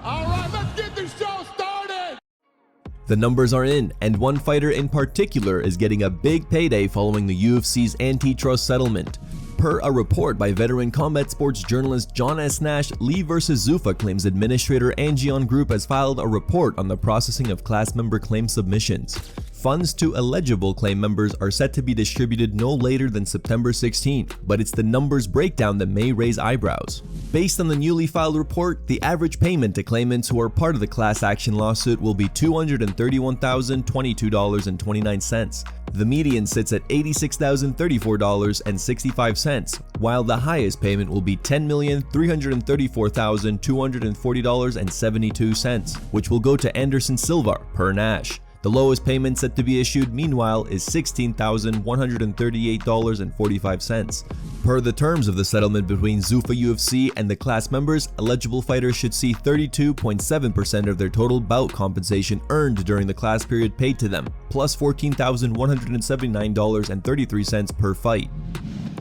All right, let's get this show started! The numbers are in, and one fighter in particular is getting a big payday following the UFC's antitrust settlement. Per a report by veteran combat sports journalist John S. Nash, Lee vs. Zuffa claims administrator Angion Group has filed a report on the processing of class member claim submissions. Funds to eligible claim members are set to be distributed no later than September 16th, but it's the numbers breakdown that may raise eyebrows. Based on the newly filed report, the average payment to claimants who are part of the class action lawsuit will be $231,022.29. The median sits at $86,034.65, while the highest payment will be $10,334,240.72, which will go to Anderson Silva, per Nash. The lowest payment set to be issued, meanwhile, is $16,138.45. Per the terms of the settlement between Zuffa UFC and the class members, eligible fighters should see 32.7% of their total bout compensation earned during the class period paid to them, plus $14,179.33 per fight.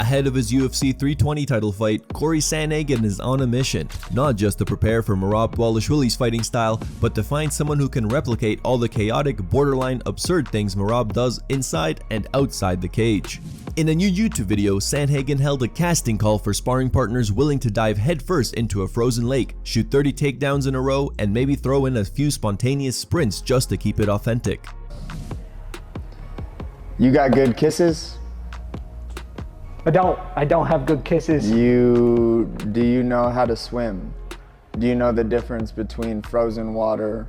Ahead of his UFC 320 title fight, Cory Sandhagen is on a mission, not just to prepare for Merab Dvalishvili's fighting style, but to find someone who can replicate all the chaotic, borderline absurd things Merab does inside and outside the cage. In a new YouTube video, Sandhagen held a casting call for sparring partners willing to dive headfirst into a frozen lake, shoot 30 takedowns in a row, and maybe throw in a few spontaneous sprints just to keep it authentic. You got good kisses? I don't have good kisses. Do you know how to swim? Do you know the difference between frozen water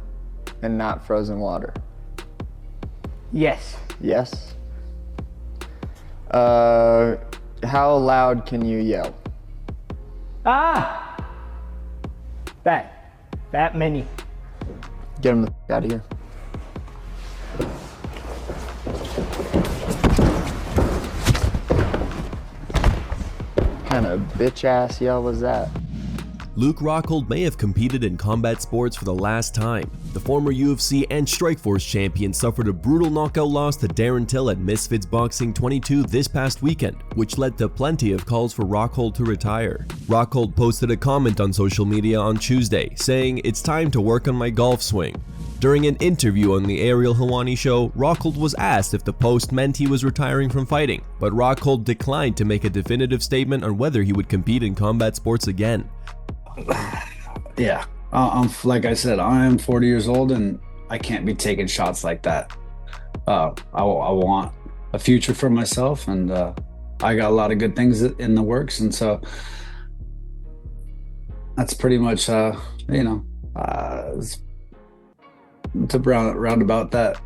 and not frozen water? Yes. Yes? How loud can you yell? Ah! That many. Get him the out of here. What kind of bitch ass yell was that? Luke Rockhold may have competed in combat sports for the last time. The former UFC and Strikeforce champion suffered a brutal knockout loss to Darren Till at Misfits Boxing 22 this past weekend, which led to plenty of calls for Rockhold to retire. Rockhold posted a comment on social media on Tuesday, saying, "It's time to work on my golf swing." During an interview on the Ariel Helwani show, Rockhold was asked if the post meant he was retiring from fighting, but Rockhold declined to make a definitive statement on whether he would compete in combat sports again. Yeah, like I said, I am 40 years old and I can't be taking shots like that. I want a future for myself, and I got a lot of good things in the works, and so that's pretty much, it's around about that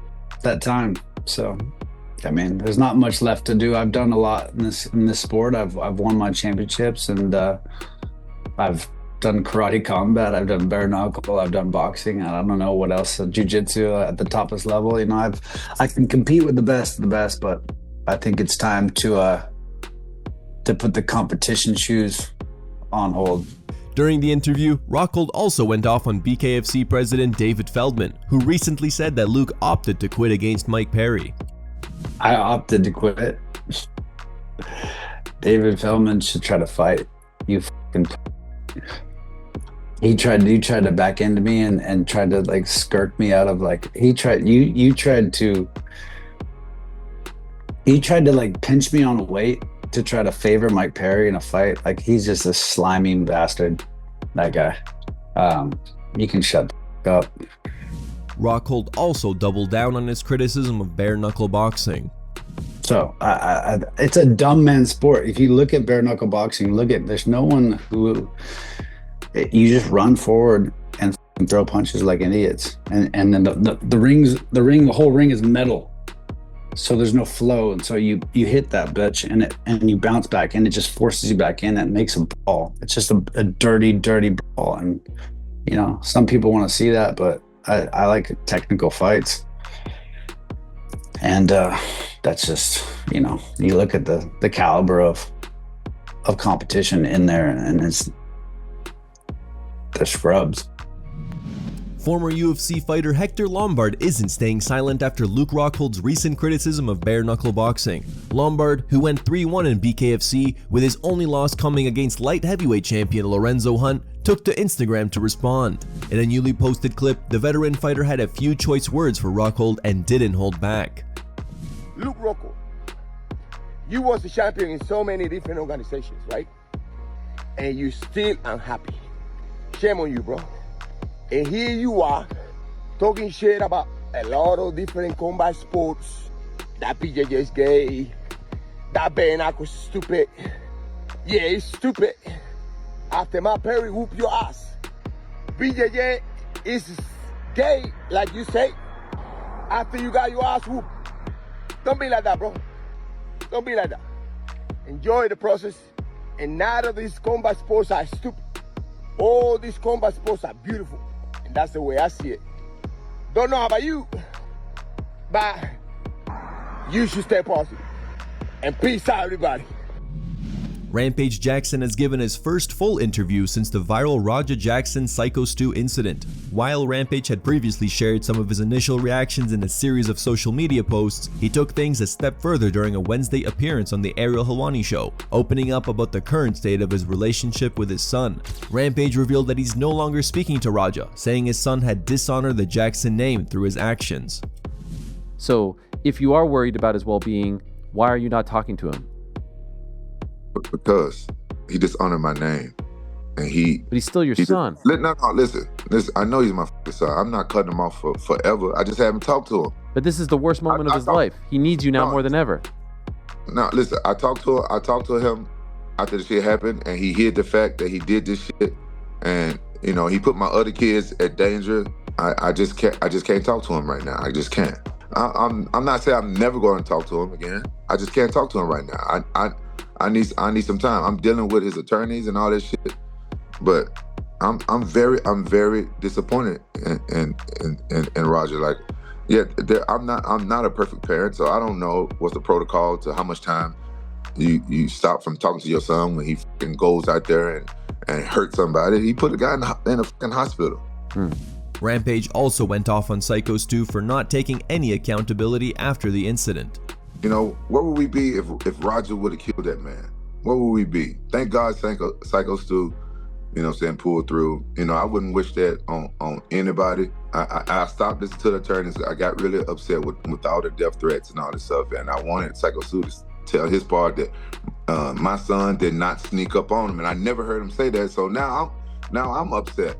time. So, I mean, there's not much left to do. I've done a lot in this sport. I've won my championships, and I've done karate combat, I've done bare knuckle, I've done boxing, and I don't know what else, jiu-jitsu at the toppest level. You know, I can compete with the best of the best, but I think it's time to put the competition shoes on hold. During the interview, Rockhold also went off on BKFC president David Feldman, who recently said that Luke opted to quit against Mike Perry. I opted to quit. David Feldman should try to fight. You fucking... He tried to back into me and tried to like skirt me out of like, you tried to like pinch me on weight to try to favor Mike Perry in a fight. Like, he's just a slimy bastard, that guy. You can shut the fuck up. Rockhold also doubled down on his criticism of bare knuckle boxing. So it's a dumb man's sport. If you look at bare knuckle boxing, there's no one who, you just run forward and throw punches like idiots. And then the whole ring is metal. So there's no flow, and so you hit that bitch and you bounce back, and it just forces you back in and makes a ball. It's just a dirty ball, and you know, some people want to see that, but I like technical fights, and that's just, you know, you look at the caliber of competition in there, and they're scrubs. Former UFC fighter Hector Lombard isn't staying silent after Luke Rockhold's recent criticism of bare-knuckle boxing. Lombard, who went 3-1 in BKFC, with his only loss coming against light heavyweight champion Lorenzo Hunt, took to Instagram to respond. In a newly posted clip, the veteran fighter had a few choice words for Rockhold and didn't hold back. Luke Rockhold, you was the champion in so many different organizations, right? And you still unhappy. Shame on you, bro. And here you are, talking shit about a lot of different combat sports. That BJJ is gay. That bare-knuckle is stupid. Yeah, it's stupid. After my Perry whoop your ass. BJJ is gay, like you say. After you got your ass whooped. Don't be like that, bro. Don't be like that. Enjoy the process. And none of these combat sports are stupid. All these combat sports are beautiful. And that's the way I see it. Don't know about you, but you should stay positive. And peace out, everybody. Rampage Jackson has given his first full interview since the viral Roger Jackson Syko Stew incident. While Rampage had previously shared some of his initial reactions in a series of social media posts, he took things a step further during a Wednesday appearance on the Ariel Helwani show, opening up about the current state of his relationship with his son. Rampage revealed that he's no longer speaking to Raja, saying his son had dishonored the Jackson name through his actions. So, if you are worried about his well-being, why are you not talking to him? Because he dishonored my name, and But he's still your son. No, listen. I know he's my son. I'm not cutting him off for forever. I just haven't talked to him. But this is the worst moment of his life. He needs you now more than ever. No, listen. I talked to him after the shit happened, and he hid the fact that he did this shit, and he put my other kids at danger. I just can't talk to him right now. I just can't. I'm not saying I'm never going to talk to him again. I just can't talk to him right now. I need some time. I'm dealing with his attorneys and all this shit, but I'm very disappointed in Roger. Like, yeah, I'm not a perfect parent, so I don't know what's the protocol to how much time you stop from talking to your son when he fucking goes out there and hurt somebody. He put a guy in a fucking hospital. Rampage also went off on Syko Stew for not taking any accountability after the incident. Where would we be if Roger would have killed that man? Where would we be? Thank God Syko Stew, pulled through. I wouldn't wish that on anybody. I stopped listening to the attorneys. I got really upset with all the death threats and all this stuff, and I wanted Syko Stew to tell his part that my son did not sneak up on him, and I never heard him say that. So now I'm upset.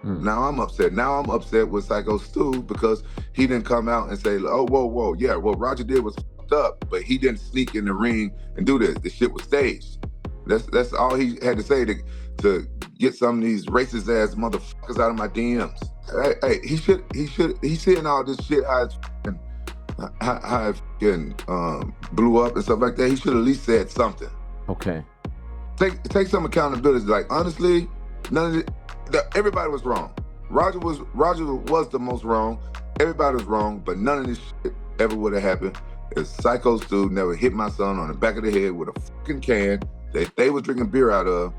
Now I'm upset. Now I'm upset with Syko Stew because he didn't come out and say, "Oh, whoa, yeah, what Roger did was fucked up, but he didn't sneak in the ring and do this. The shit was staged." That's all he had to say to get some of these racist ass motherfuckers out of my DMs. Hey, he's seeing all this shit how it blew up and stuff like that. He should at least said something. Okay. Take some accountability. Like, honestly, none of it. Everybody was wrong. Roger was the most wrong. Everybody was wrong, but none of this shit ever would have happened if Syko Stew never hit my son on the back of the head with a fucking can that they was drinking beer out of,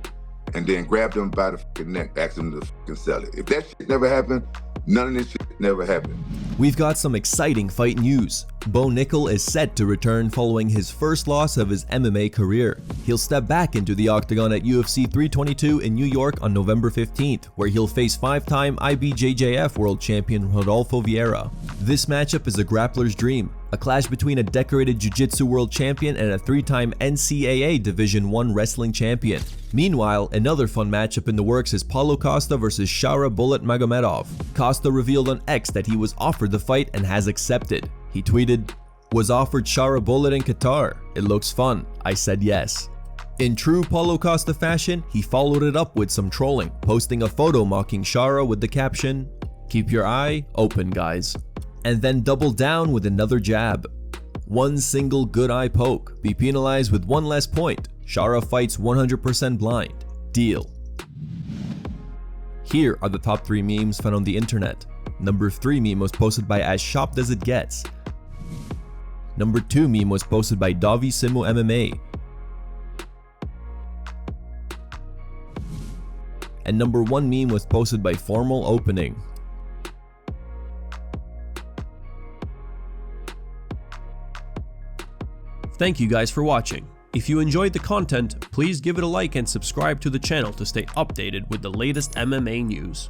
and then grabbed him by the fucking neck, asked him to fucking sell it. If that shit never happened, none of this shit never happened. We've got some exciting fight news. Bo Nickel is set to return following his first loss of his MMA career. He'll step back into the octagon at UFC 322 in New York on November 15th, where he'll face 5-time IBJJF world champion Rodolfo Vieira. This matchup is a grappler's dream, a clash between a decorated jiu-jitsu world champion and a 3-time NCAA Division I wrestling champion. Meanwhile, another fun matchup in the works is Paulo Costa versus Shara Bullet Magomedov. Costa revealed on X that he was offered the fight and has accepted. He tweeted, "Was offered Shara Bullet in Qatar. It looks fun. I said yes." In true Paulo Costa fashion, he followed it up with some trolling, posting a photo mocking Shara with the caption, "Keep your eye open, guys." And then doubled down with another jab. One single good eye poke, be penalized with one less point. Shara fights 100% blind. Deal. Here are the top 3 memes found on the internet. Number 3 meme was posted by As Shopped As It Gets. Number 2 meme was posted by Davi Simu MMA. And number 1 meme was posted by Formal Opening. Thank you guys for watching. If you enjoyed the content, please give it a like and subscribe to the channel to stay updated with the latest MMA news.